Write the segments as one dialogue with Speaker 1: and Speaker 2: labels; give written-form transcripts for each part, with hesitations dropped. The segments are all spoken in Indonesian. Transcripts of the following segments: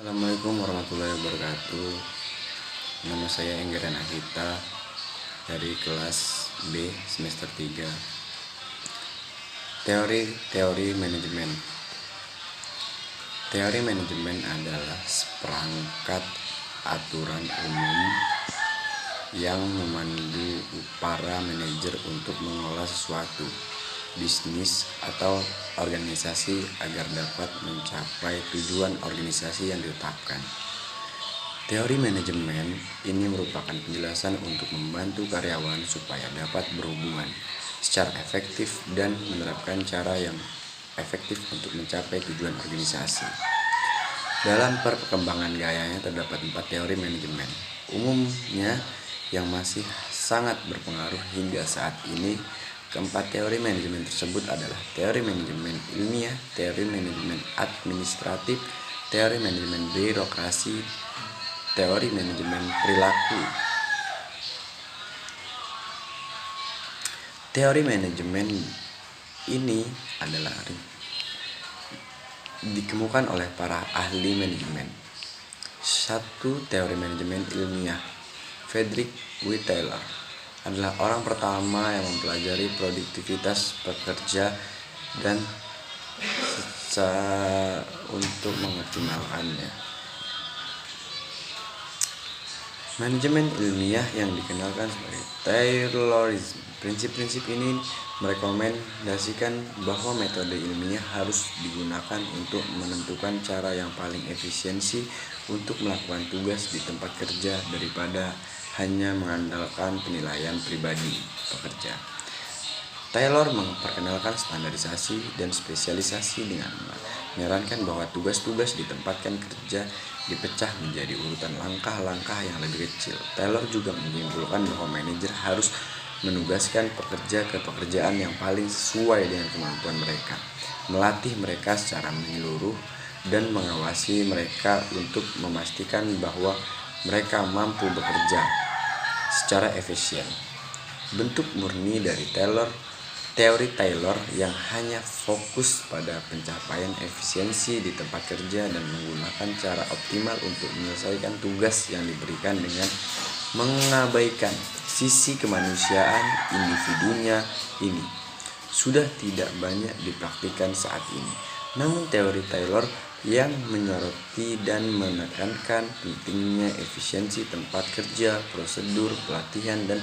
Speaker 1: Assalamualaikum warahmatullahi wabarakatuh. Nama saya Enggaran Akita dari kelas B semester 3. Teori manajemen. Teori manajemen adalah seperangkat aturan umum yang memandu para manajer untuk mengelola sesuatu bisnis atau organisasi agar dapat mencapai tujuan organisasi yang ditetapkan. Teori manajemen ini merupakan penjelasan untuk membantu karyawan supaya dapat berhubungan secara efektif dan menerapkan cara yang efektif untuk mencapai tujuan organisasi. Dalam perkembangan gayanya terdapat 4 teori manajemen umumnya yang masih sangat berpengaruh hingga saat ini. Keempat teori manajemen tersebut adalah teori manajemen ilmiah, teori manajemen administratif, teori manajemen birokrasi, teori manajemen perilaku. Teori manajemen ini adalah dikemukakan oleh para ahli manajemen. 1. Teori manajemen ilmiah. Frederick W. Taylor adalah orang pertama yang mempelajari produktivitas pekerja dan untuk mengoptimalkannya. Manajemen ilmiah yang dikenalkan sebagai Taylorisme. Prinsip-prinsip ini merekomendasikan bahwa metode ilmiah harus digunakan untuk menentukan cara yang paling efisiensi untuk melakukan tugas di tempat kerja daripada hanya mengandalkan penilaian pribadi pekerja. Taylor memperkenalkan standarisasi dan spesialisasi dengan menyarankan bahwa tugas-tugas di tempatkan kerja dipecah menjadi urutan langkah-langkah yang lebih kecil. Taylor juga menyimpulkan bahwa manajer harus menugaskan pekerja ke pekerjaan yang paling sesuai dengan kemampuan mereka, melatih mereka secara menyeluruh, dan mengawasi mereka untuk memastikan bahwa mereka mampu bekerja secara efisien. Bentuk murni dari teori Taylor yang hanya fokus pada pencapaian efisiensi di tempat kerja dan menggunakan cara optimal untuk menyelesaikan tugas yang diberikan dengan mengabaikan sisi kemanusiaan individunya ini sudah tidak banyak dipraktikkan saat ini. Namun teori Taylor yang menyoroti dan menekankan pentingnya efisiensi tempat kerja, prosedur, pelatihan, dan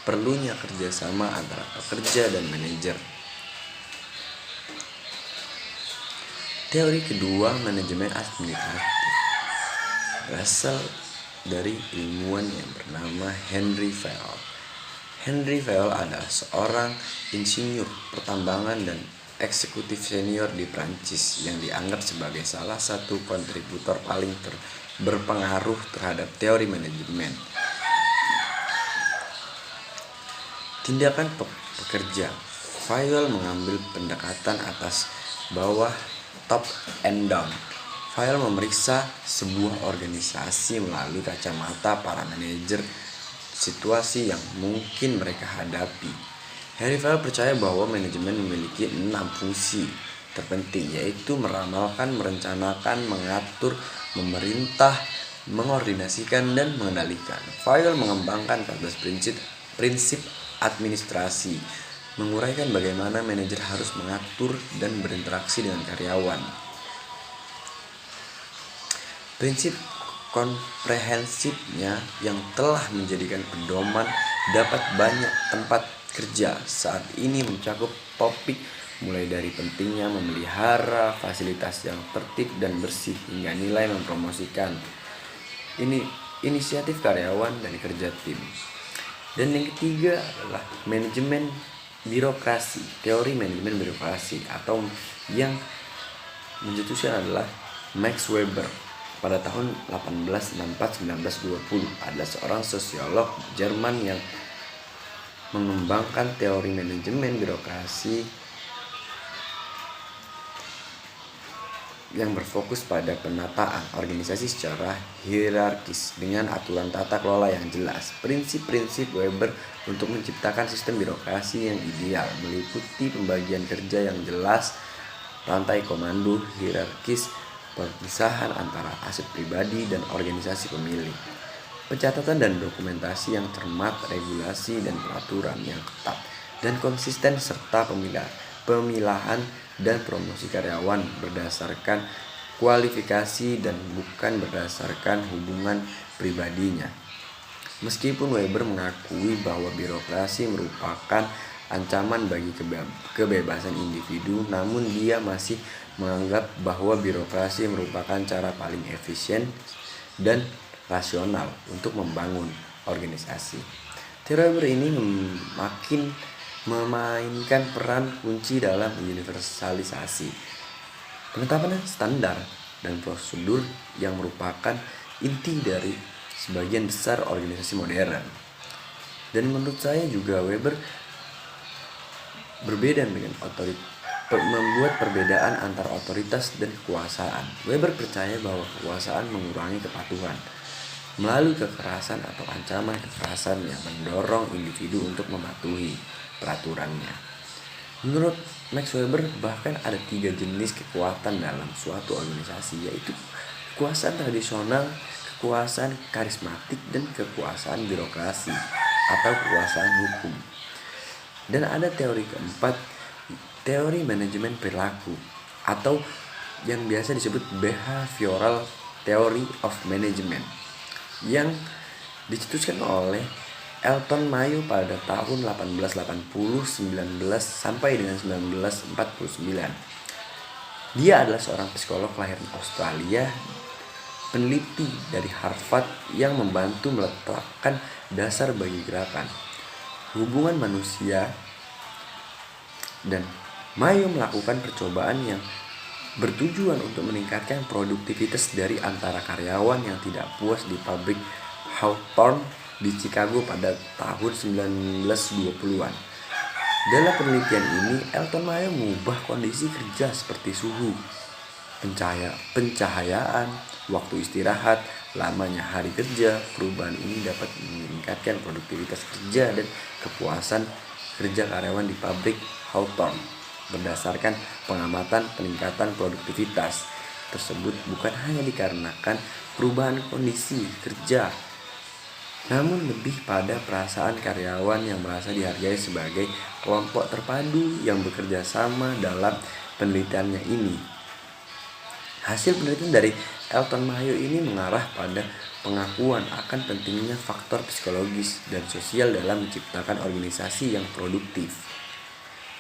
Speaker 1: perlunya kerjasama antara pekerja dan manajer. Teori kedua, manajemen administratif, berasal dari ilmuwan yang bernama Henry Fayol. Henry Fayol adalah seorang insinyur pertambangan dan eksekutif senior di Prancis yang dianggap sebagai salah satu kontributor paling berpengaruh terhadap teori manajemen. Tindakan pekerja. Fayol mengambil pendekatan atas bawah, top and down. Fayol memeriksa sebuah organisasi melalui kacamata para manajer situasi yang mungkin mereka hadapi. Henry Fayol percaya bahwa manajemen memiliki 6 fungsi terpenting, yaitu meramalkan, merencanakan, mengatur, memerintah, mengordinasikan, dan mengendalikan. Fayol mengembangkan 14 prinsip administrasi, menguraikan bagaimana manajer harus mengatur dan berinteraksi dengan karyawan. Prinsip komprehensifnya yang telah menjadikan pedoman dapat banyak tempat kerja saat ini mencakup topik mulai dari pentingnya memelihara fasilitas yang tertib dan bersih hingga nilai mempromosikan inisiatif karyawan dan kerja tim. Dan yang ketiga adalah manajemen birokrasi. Teori manajemen birokrasi atau yang mencetuskan adalah Max Weber pada tahun 1864-1920, adalah seorang sosiolog Jerman yang mengembangkan teori manajemen birokrasi yang berfokus pada penataan organisasi secara hierarkis dengan aturan tata kelola yang jelas. Prinsip-prinsip Weber untuk menciptakan sistem birokrasi yang ideal meliputi pembagian kerja yang jelas, rantai komando hierarkis, pemisahan antara aset pribadi dan organisasi pemilik, pencatatan dan dokumentasi yang cermat, regulasi dan peraturan yang ketat dan konsisten, serta pemilahan dan promosi karyawan berdasarkan kualifikasi dan bukan berdasarkan hubungan pribadinya. Meskipun Weber mengakui bahwa birokrasi merupakan ancaman bagi kebebasan individu, namun dia masih menganggap bahwa birokrasi merupakan cara paling efisien dan rasional untuk membangun organisasi. Teori Weber ini makin memainkan peran kunci dalam universalisasi penetapan standar dan prosedur yang merupakan inti dari sebagian besar organisasi modern. Dan menurut saya juga Weber berbeda dengan membuat perbedaan antara otoritas dan kekuasaan. Weber percaya bahwa kekuasaan mengurangi kepatuhan melalui kekerasan atau ancaman kekerasan yang mendorong individu untuk mematuhi peraturannya. Menurut Max Weber, bahkan ada 3 jenis kekuatan dalam suatu organisasi, yaitu kekuasaan tradisional, kekuasaan karismatik, dan kekuasaan birokrasi atau kekuasaan hukum. Dan ada teori keempat, teori manajemen perilaku atau yang biasa disebut behavioral theory of management, yang dicetuskan oleh Elton Mayo pada tahun 1880 sampai dengan 1949. Dia adalah seorang psikolog kelahiran Australia, peneliti dari Harvard yang membantu meletakkan dasar bagi gerakan hubungan manusia, dan Mayo melakukan percobaan yang bertujuan untuk meningkatkan produktivitas dari antara karyawan yang tidak puas di pabrik Hawthorne di Chicago pada tahun 1920-an. Dalam penelitian ini, Elton Mayo mengubah kondisi kerja seperti suhu, pencahayaan, waktu istirahat, lamanya hari kerja. Perubahan ini dapat meningkatkan produktivitas kerja dan kepuasan kerja karyawan di pabrik Hawthorne. Berdasarkan pengamatan, peningkatan produktivitas tersebut bukan hanya dikarenakan perubahan kondisi kerja, namun lebih pada perasaan karyawan yang merasa dihargai sebagai kelompok terpadu yang bekerja sama dalam penelitiannya ini. Hasil penelitian dari Elton Mayo ini mengarah pada pengakuan akan pentingnya faktor psikologis dan sosial dalam menciptakan organisasi yang produktif.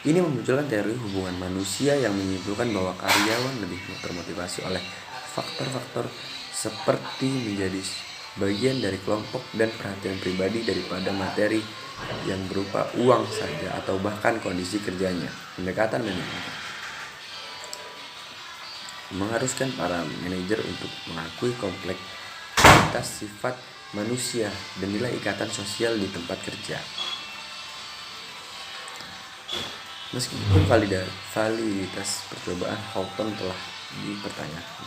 Speaker 1: Ini memunculkan teori hubungan manusia yang menyimpulkan bahwa karyawan lebih termotivasi oleh faktor-faktor seperti menjadi bagian dari kelompok dan perhatian pribadi daripada materi yang berupa uang saja atau bahkan kondisi kerjanya. Pendekatan manajemen mengharuskan para manajer untuk mengakui kompleksitas sifat manusia dan nilai ikatan sosial di tempat kerja. Meskipun validitas percobaan Hawthorne telah dipertanyakan.